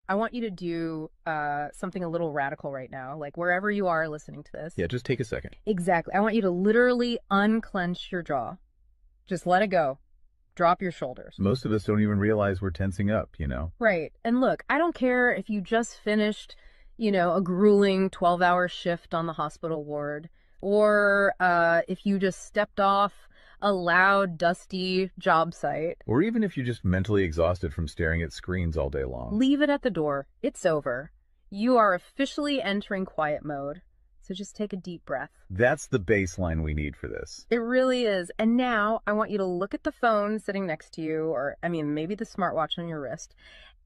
I want you to do something a little radical right now, like wherever you are listening to this. Yeah, just take a second. Exactly. I want you to literally unclench your jaw. Just let it go. Drop your shoulders. Most of us don't even realize we're tensing up, Right. And look, I don't care if you just finished, a grueling 12-hour shift on the hospital ward, or if you just stepped off a loud, dusty job site. Or even if you're just mentally exhausted from staring at screens all day long. Leave it at the door. It's over. You are officially entering quiet mode. So just take a deep breath. That's the baseline we need for this. It really is. And now I want you to look at the phone sitting next to you, or maybe the smartwatch on your wrist.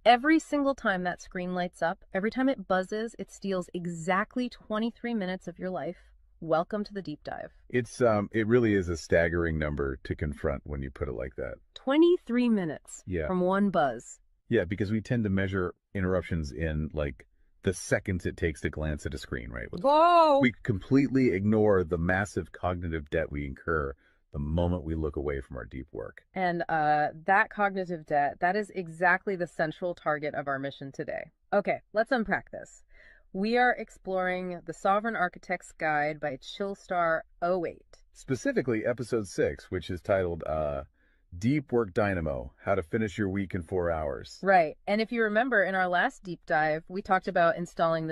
Every single time that screen lights up, every time it buzzes, it steals exactly 23 minutes of your life. Welcome to the deep dive. It really is a staggering number to confront when you put it like that. 23 minutes Yeah. from one buzz. Yeah, because we tend to measure interruptions in like the seconds it takes to glance at a screen, right? Whoa! We completely ignore the massive cognitive debt we incur the moment we look away from our deep work. And that cognitive debt, that is exactly the central target of our mission today. Okay, let's unpack this. We are exploring The Sovereign Architect's Guide by Chillstar 08. Specifically, episode 6, which is titled Deep Work Dynamo, How to Finish Your Week in 4 Hours. Right. And if you remember in our last deep dive, we talked about installing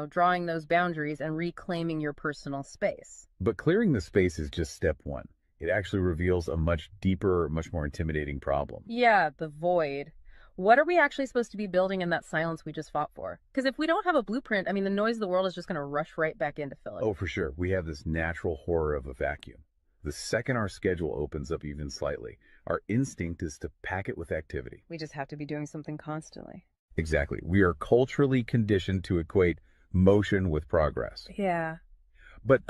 drawing those boundaries and reclaiming your personal space. But clearing the space is just step one. It actually reveals a much deeper, much more intimidating problem. Yeah, the void. What are we actually supposed to be building in that silence we just fought for? Because if we don't have a blueprint, the noise of the world is just going to rush right back in to fill it. Oh, for sure. We have this natural horror of a vacuum. The second our schedule opens up even slightly, our instinct is to pack it with activity. We just have to be doing something constantly. Exactly. We are culturally conditioned to equate motion with progress. Yeah. But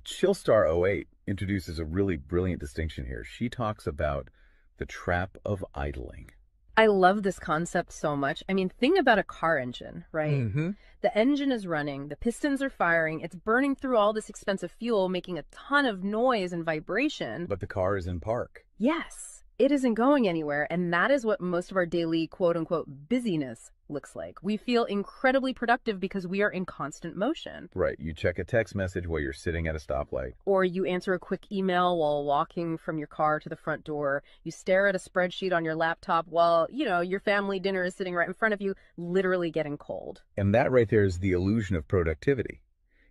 Chillstar 08 introduces a really brilliant distinction here. She talks about the trap of idling. I love this concept so much. Think about a car engine, right? Mm-hmm. The engine is running, the pistons are firing, it's burning through all this expensive fuel, making a ton of noise and vibration. But the car is in park. Yes, it isn't going anywhere, and that is what most of our daily quote-unquote busyness looks like. We feel incredibly productive because we are in constant motion. Right. You check a text message while you're sitting at a stoplight. Or you answer a quick email while walking from your car to the front door. You stare at a spreadsheet on your laptop while, your family dinner is sitting right in front of you, literally getting cold. And that right there is the illusion of productivity.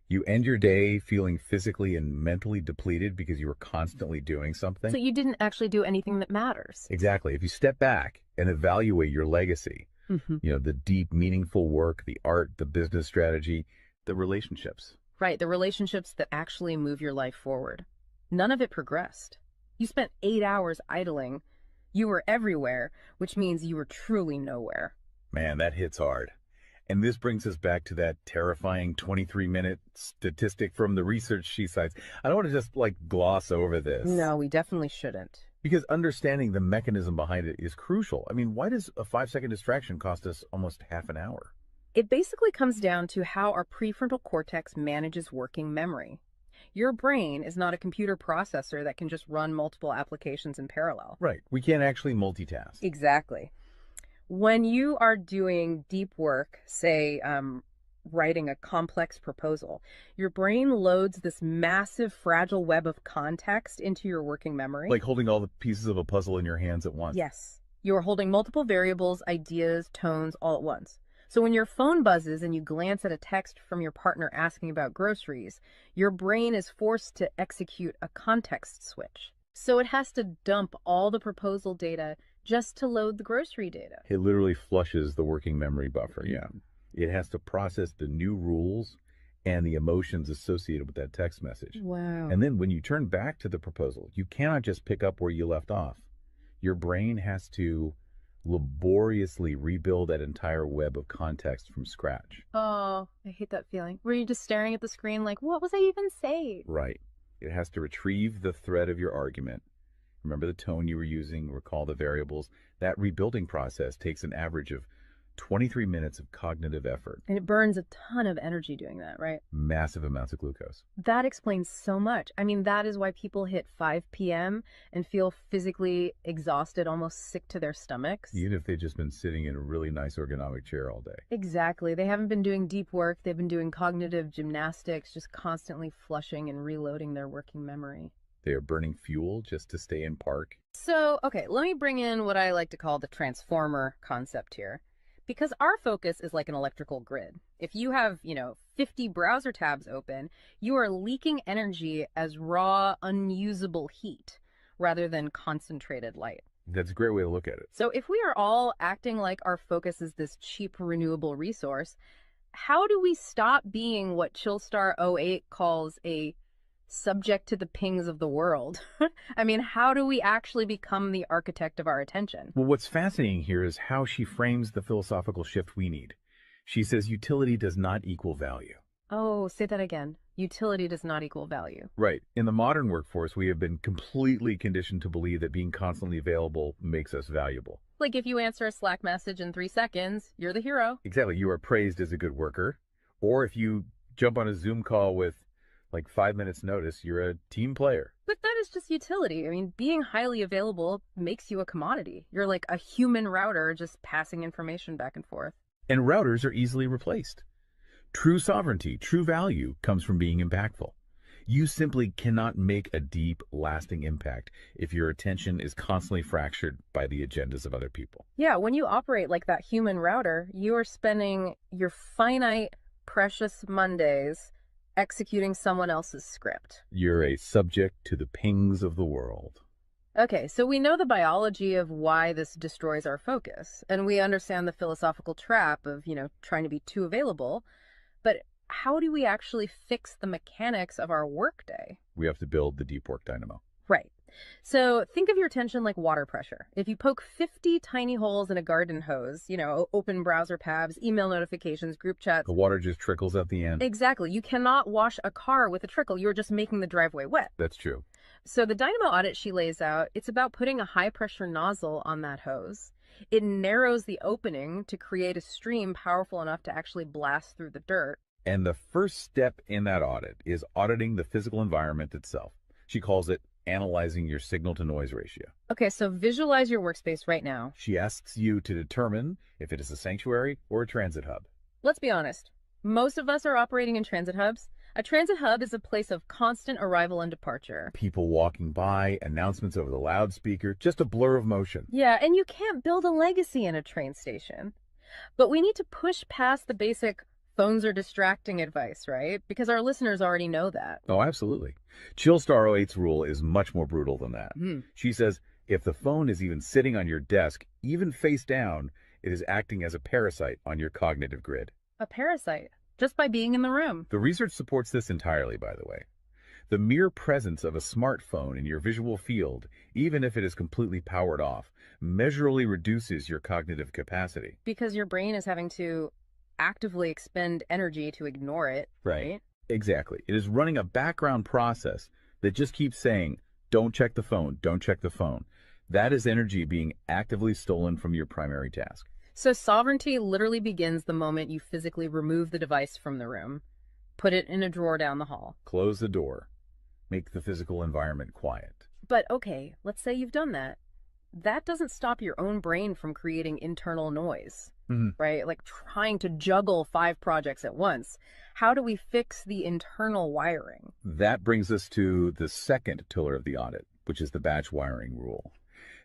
You end your day feeling physically and mentally depleted because you were constantly doing something. So you didn't actually do anything that matters. Exactly. If you step back and evaluate your legacy, the deep, meaningful work, the art, the business strategy, the relationships. Right, the relationships that actually move your life forward. None of it progressed. You spent 8 hours idling. You were everywhere, which means you were truly nowhere. Man, that hits hard. And this brings us back to that terrifying 23-minute statistic from the research she cites. I don't want to just gloss over this. No, we definitely shouldn't. Because understanding the mechanism behind it is crucial. Why does a 5-second distraction cost us almost half an hour? It basically comes down to how our prefrontal cortex manages working memory. Your brain is not a computer processor that can just run multiple applications in parallel. Right. We can't actually multitask. Exactly. When you are doing deep work, say writing a complex proposal, your brain loads this massive fragile web of context into your working memory. Like holding all the pieces of a puzzle in your hands at once. Yes. You're holding multiple variables, ideas, tones all at once. So when your phone buzzes and you glance at a text from your partner asking about groceries, your brain is forced to execute a context switch. So it has to dump all the proposal data just to load the grocery data. It literally flushes the working memory buffer, yeah. It has to process the new rules and the emotions associated with that text message. Wow. And then when you turn back to the proposal, you cannot just pick up where you left off. Your brain has to laboriously rebuild that entire web of context from scratch. Oh, I hate that feeling. Were you just staring at the screen like, what was I even saying? Right. It has to retrieve the thread of your argument. Remember the tone you were using, recall the variables. That rebuilding process takes an average of 23 minutes of cognitive effort, And it burns a ton of energy doing that, right? massive amounts of glucose. That explains so much. I mean, that is why people hit 5 p.m. and feel physically exhausted, almost sick to their stomachs. Even if they've just been sitting in a really nice ergonomic chair all day. Exactly. They haven't been doing deep work. They've been doing cognitive gymnastics, just constantly flushing and reloading their working memory. They are burning fuel just to stay in park. So, okay, let me bring in what I like to call the transformer concept here. Because our focus is like an electrical grid. If you have, 50 browser tabs open, you are leaking energy as raw, unusable heat rather than concentrated light. That's a great way to look at it. So if we are all acting like our focus is this cheap renewable resource, how do we stop being what Chillstar '08 calls a subject to the pings of the world? I mean, how do we actually become the architect of our attention? Well, what's fascinating here is how she frames the philosophical shift we need. She says utility does not equal value. Oh, say that again. Utility does not equal value. Right. In the modern workforce, we have been completely conditioned to believe that being constantly available makes us valuable. Like if you answer a Slack message in 3 seconds, you're the hero. Exactly. You are praised as a good worker. Or if you jump on a Zoom call with like 5 minutes notice, you're a team player. But that is just utility. I mean, being highly available makes you a commodity. You're like a human router just passing information back and forth. And routers are easily replaced. True sovereignty, true value comes from being impactful. You simply cannot make a deep, lasting impact if your attention is constantly fractured by the agendas of other people. Yeah, when you operate like that human router, you are spending your finite, precious Mondays executing someone else's script. You're a subject to the pings of the world. Okay, so we know the biology of why this destroys our focus, and we understand the philosophical trap of, trying to be too available, but how do we actually fix the mechanics of our workday? We have to build the deep work dynamo. Right. So think of your attention like water pressure. If you poke 50 tiny holes in a garden hose, open browser tabs, email notifications, group chats. The water just trickles at the end. Exactly. You cannot wash a car with a trickle. You're just making the driveway wet. That's true. So the Dynamo Audit she lays out, it's about putting a high pressure nozzle on that hose. It narrows the opening to create a stream powerful enough to actually blast through the dirt. And the first step in that audit is auditing the physical environment itself. She calls it analyzing your signal-to-noise ratio. Okay, so visualize your workspace right now. She asks you to determine if it is a sanctuary or a transit hub. Let's be honest. Most of us are operating in transit hubs. A transit hub is a place of constant arrival and departure. People walking by, announcements over the loudspeaker, just a blur of motion. Yeah, and you can't build a legacy in a train station. But we need to push past the basic phones are distracting advice, right? Because our listeners already know that. Oh, absolutely. Chillstar '08's rule is much more brutal than that. She says if the phone is even sitting on your desk, even face down, it is acting as a parasite on your cognitive grid. A parasite, just by being in the room. The research supports this entirely, by the way. The mere presence of a smartphone in your visual field, even if it is completely powered off, measurably reduces your cognitive capacity. Because your brain is having to actively expend energy to ignore it, right? Exactly. It is running a background process that just keeps saying, don't check the phone, don't check the phone. That is energy being actively stolen from your primary task. So sovereignty literally begins the moment you physically remove the device from the room, put it in a drawer down the hall. Close the door. Make the physical environment quiet. But okay, let's say you've done that. That doesn't stop your own brain from creating internal noise, right? Like trying to juggle 5 projects at once. How do we fix the internal wiring? That brings us to the second pillar of the audit, which is the batch wiring rule.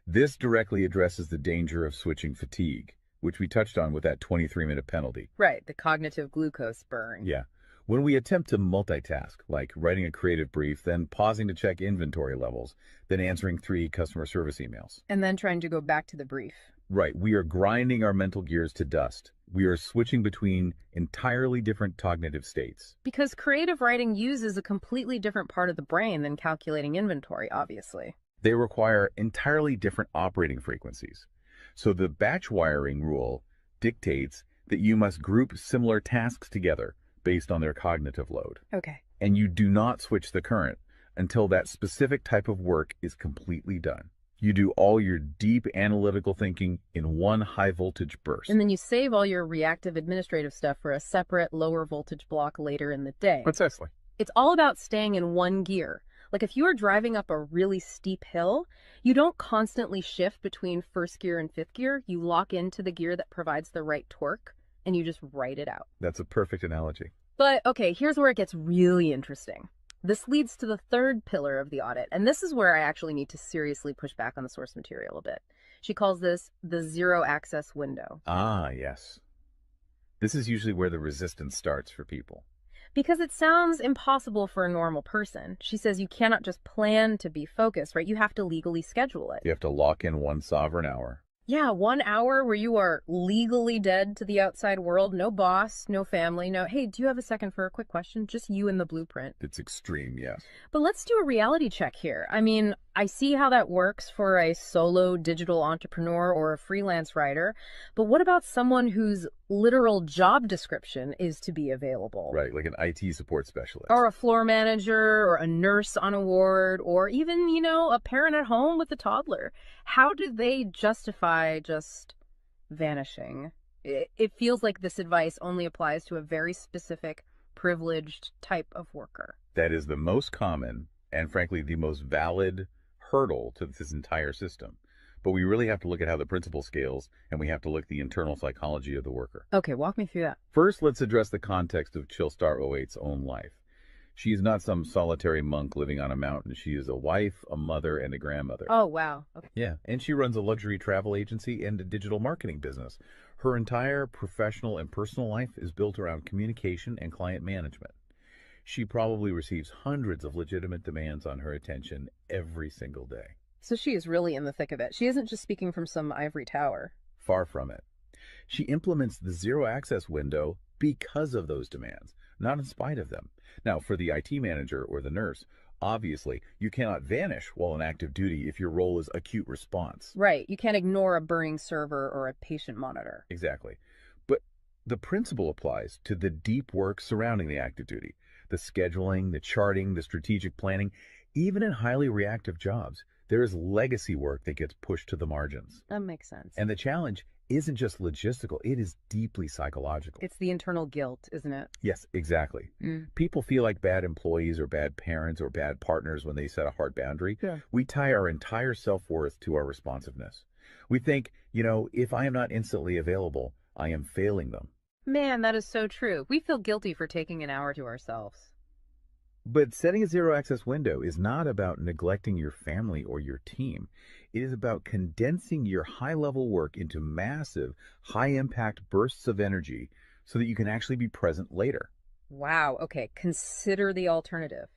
This directly addresses the danger of switching fatigue, which we touched on with that 23-minute penalty. Right, the cognitive glucose burn. Yeah. When we attempt to multitask, like writing a creative brief, then pausing to check inventory levels, then answering 3 customer service emails. And then trying to go back to the brief. Right. We are grinding our mental gears to dust. We are switching between entirely different cognitive states. Because creative writing uses a completely different part of the brain than calculating inventory, obviously. They require entirely different operating frequencies. So the batch wiring rule dictates that you must group similar tasks together based on their cognitive load. Okay. And you do not switch the current until that specific type of work is completely done. You do all your deep analytical thinking in one high voltage And burst. then you save all your reactive administrative stuff for a separate lower voltage block later in the day. Precisely. It's all about staying in one gear. Like if you are driving up a really steep hill, you don't constantly shift between first gear and fifth gear. You lock into the gear that provides the right torque and you just ride it out. That's a perfect analogy. But okay, here's where it gets really interesting. This leads to the third pillar of the audit, and this is where I actually need to seriously push back on the source material a bit. She calls this the zero access window. Ah, yes. This is usually where the resistance starts for people. Because it sounds impossible for a normal person. She says you cannot just plan to be focused, right? You have to legally schedule it. You have to lock in one sovereign hour. Yeah, 1 hour where you are legally dead to the outside world. No boss, no family, no, hey, do you have a second for a quick question? Just you and the blueprint. It's extreme, yes. But let's do a reality check here. I mean, I see how that works for a solo digital entrepreneur or a freelance writer. But what about someone whose literal job description is to be available? Right, like an IT support specialist. Or a floor manager or a nurse on a ward or even, a parent at home with a toddler. How do they justify just vanishing? It feels like this advice only applies to a very specific, privileged type of worker. That is the most common and, frankly, the most valid hurdle to this entire system. But we really have to look at how the principle scales, and we have to look at the internal psychology of the worker. Okay, walk me through that. First, let's address the context of Chillstar '08's own life. She is not some solitary monk living on a mountain. She is a wife, a mother, and a grandmother. Oh, wow. Okay. Yeah, and she runs a luxury travel agency and a digital marketing business. Her entire professional and personal life is built around communication and client management. She probably receives hundreds of legitimate demands on her attention every single day. So she is really in the thick of it. She isn't just speaking from some ivory tower. Far from it. She implements the zero access window because of those demands, not in spite of them. Now, for the IT manager or the nurse, obviously, you cannot vanish while on active duty if your role is acute response. Right. You can't ignore a burning server or a patient monitor. Exactly. But the principle applies to the deep work surrounding the active duty, the scheduling, the charting, the strategic planning. Even in highly reactive jobs, there is legacy work that gets pushed to the margins. That makes sense. And the challenge isn't just logistical, it is deeply psychological. It's the internal guilt, isn't it? Yes, exactly. People feel like bad employees or bad parents or bad partners when they set a hard boundary. Yeah. We tie our entire self-worth to our responsiveness. We think, if I am not instantly available, I am failing them. Man, that is so true. We feel guilty for taking an hour to ourselves. But setting a zero access window is not about neglecting your family or your team. It is about condensing your high level work into massive, high impact bursts of energy so that you can actually be present later. Wow. Okay. Consider the alternative.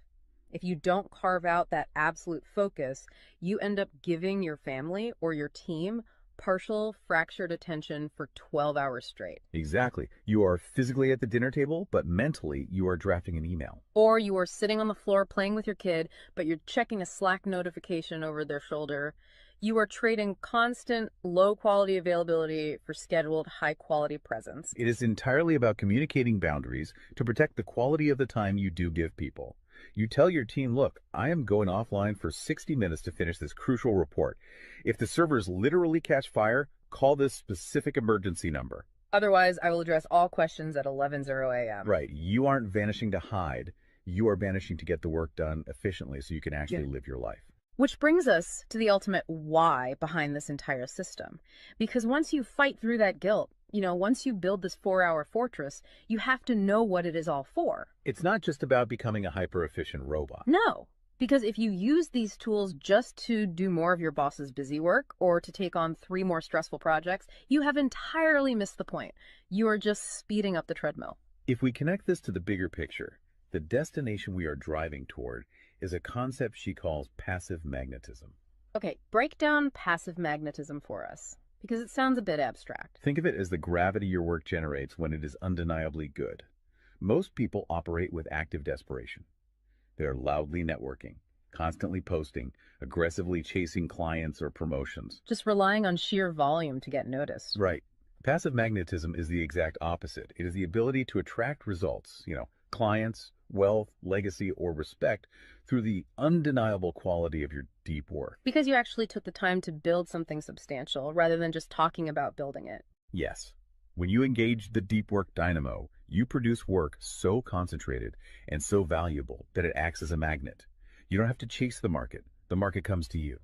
If you don't carve out that absolute focus, you end up giving your family or your team partial fractured attention for 12 hours straight. Exactly. You are physically at the dinner table, but mentally you are drafting an email. Or you are sitting on the floor playing with your kid, but you're checking a Slack notification over their shoulder. You are trading constant low quality availability for scheduled high quality presence. It is entirely about communicating boundaries to protect the quality of the time you do give people. You tell your team, look, I am going offline for 60 minutes to finish this crucial report. If the servers literally catch fire, call this specific emergency number. Otherwise, I will address all questions at 11:00 a.m. Right. You aren't vanishing to hide. You are vanishing to get the work done efficiently so you can actually live your life. Which brings us to the ultimate why behind this entire system. Because once you fight through that guilt, once you build this 4-hour fortress, you have to know what it is all for. It's not just about becoming a hyper-efficient robot. No, because if you use these tools just to do more of your boss's busy work or to take on 3 more stressful projects, you have entirely missed the point. You are just speeding up the treadmill. If we connect this to the bigger picture, the destination we are driving toward is a concept she calls passive magnetism. Okay, break down passive magnetism for us, because it sounds a bit abstract. Think of it as the gravity your work generates when it is undeniably good. Most people operate with active desperation. They're loudly networking, constantly posting, aggressively chasing clients or promotions. Just relying on sheer volume to get noticed. Right. Passive magnetism is the exact opposite. It is the ability to attract results, clients, wealth, legacy, or respect through the undeniable quality of your deep work. Because you actually took the time to build something substantial rather than just talking about building it. Yes, when you engage the deep work dynamo, you produce work so concentrated and so valuable that it acts as a magnet. You don't have to chase the market comes to you.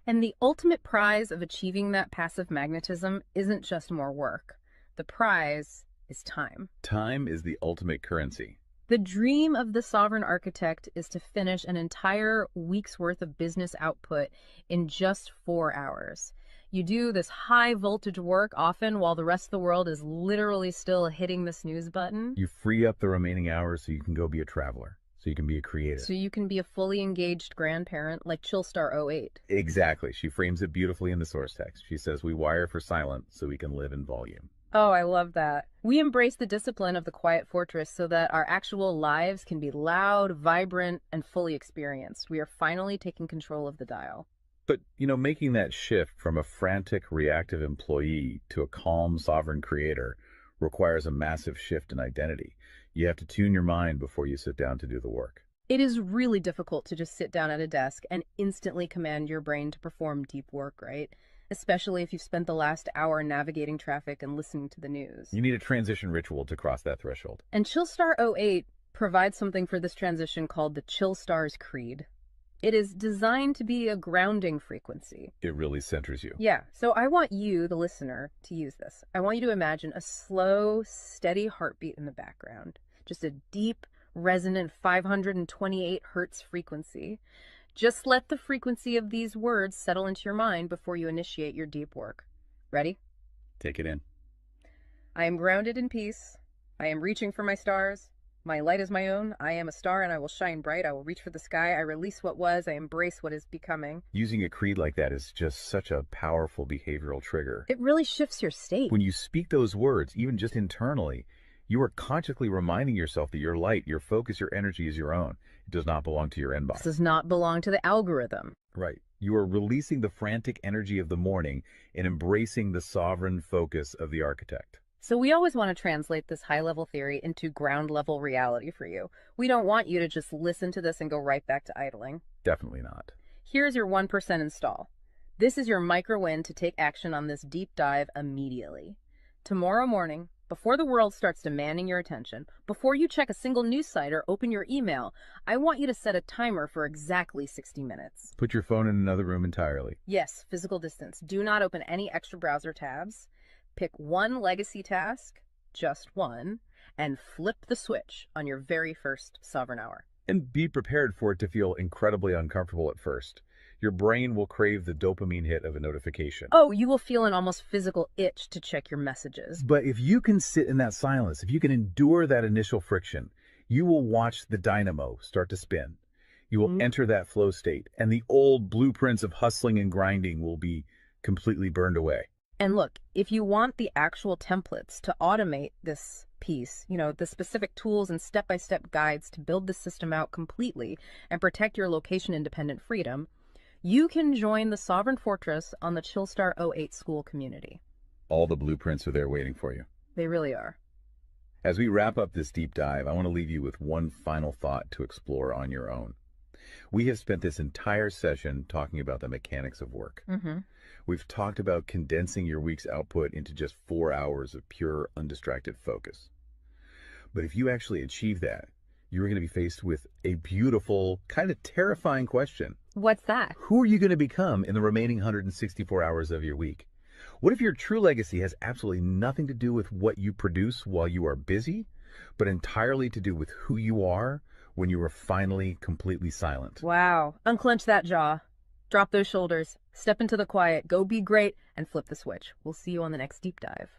And the ultimate prize of achieving that passive magnetism isn't just more work. The prize is time. Time is the ultimate currency. The dream of the sovereign architect is to finish an entire week's worth of business output in just 4 hours. You do this high voltage work often while the rest of the world is literally still hitting the snooze button. You free up the remaining hours so you can go be a traveler, so you can be a creative. So you can be a fully engaged grandparent like Chillstar 08. Exactly. She frames it beautifully in the source text. She says, we wire for silent so we can live in volume. Oh, I love that. We embrace the discipline of the quiet fortress so that our actual lives can be loud, vibrant, and fully experienced. We are finally taking control of the dial. But, making that shift from a frantic, reactive employee to a calm, sovereign creator requires a massive shift in identity. You have to tune your mind before you sit down to do the work. It is really difficult to just sit down at a desk and instantly command your brain to perform deep work, right? Especially if you've spent the last hour navigating traffic and listening to the news. You need a transition ritual to cross that threshold. And Chillstar 08 provides something for this transition called the Chillstar's Creed. It is designed to be a grounding frequency. It really centers you. Yeah, so I want you, the listener, to use this. I want you to imagine a slow, steady heartbeat in the background. Just a deep, resonant 528 hertz frequency. Just let the frequency of these words settle into your mind before you initiate your deep work. Ready? Take it in. I am grounded in peace. I am reaching for my stars. My light is my own. I am a star and I will shine bright. I will reach for the sky. I release what was. I embrace what is becoming. Using a creed like that is just such a powerful behavioral trigger. It really shifts your state. When you speak those words, even just internally, you are consciously reminding yourself that your light, your focus, your energy is your own. It does not belong to your inbox. This does not belong to the algorithm. Right. You are releasing the frantic energy of the morning and embracing the sovereign focus of the architect. So we always want to translate this high-level theory into ground-level reality for you. We don't want you to just listen to this and go right back to idling. Definitely not. Here's your 1% install. This is your micro-win to take action on this deep dive immediately. Tomorrow morning, before the world starts demanding your attention, before you check a single news site or open your email, I want you to set a timer for exactly 60 minutes. Put your phone in another room entirely. Yes, physical distance. Do not open any extra browser tabs. Pick one legacy task, just one, and flip the switch on your very first sovereign hour. And be prepared for it to feel incredibly uncomfortable at first. Your brain will crave the dopamine hit of a notification. Oh, you will feel an almost physical itch to check your messages. But if you can sit in that silence, if you can endure that initial friction, you will watch the dynamo start to spin. You will enter that flow state, and the old blueprints of hustling and grinding will be completely burned away. And look, if you want the actual templates to automate this piece, the specific tools and step-by-step guides to build the system out completely and protect your location-independent freedom, you can join the Sovereign Fortress on the Chillstar 08 school community. All the blueprints are there waiting for you. They really are. As we wrap up this deep dive, I want to leave you with one final thought to explore on your own. We have spent this entire session talking about the mechanics of work. We've talked about condensing your week's output into just 4 hours of pure, undistracted focus. But if you actually achieve that, you're going to be faced with a beautiful, kind of terrifying question. What's that? Who are you going to become in the remaining 164 hours of your week? What if your true legacy has absolutely nothing to do with what you produce while you are busy, but entirely to do with who you are when you are finally completely silent? Wow. Unclench that jaw. Drop those shoulders. Step into the quiet. Go be great and flip the switch. We'll see you on the next deep dive.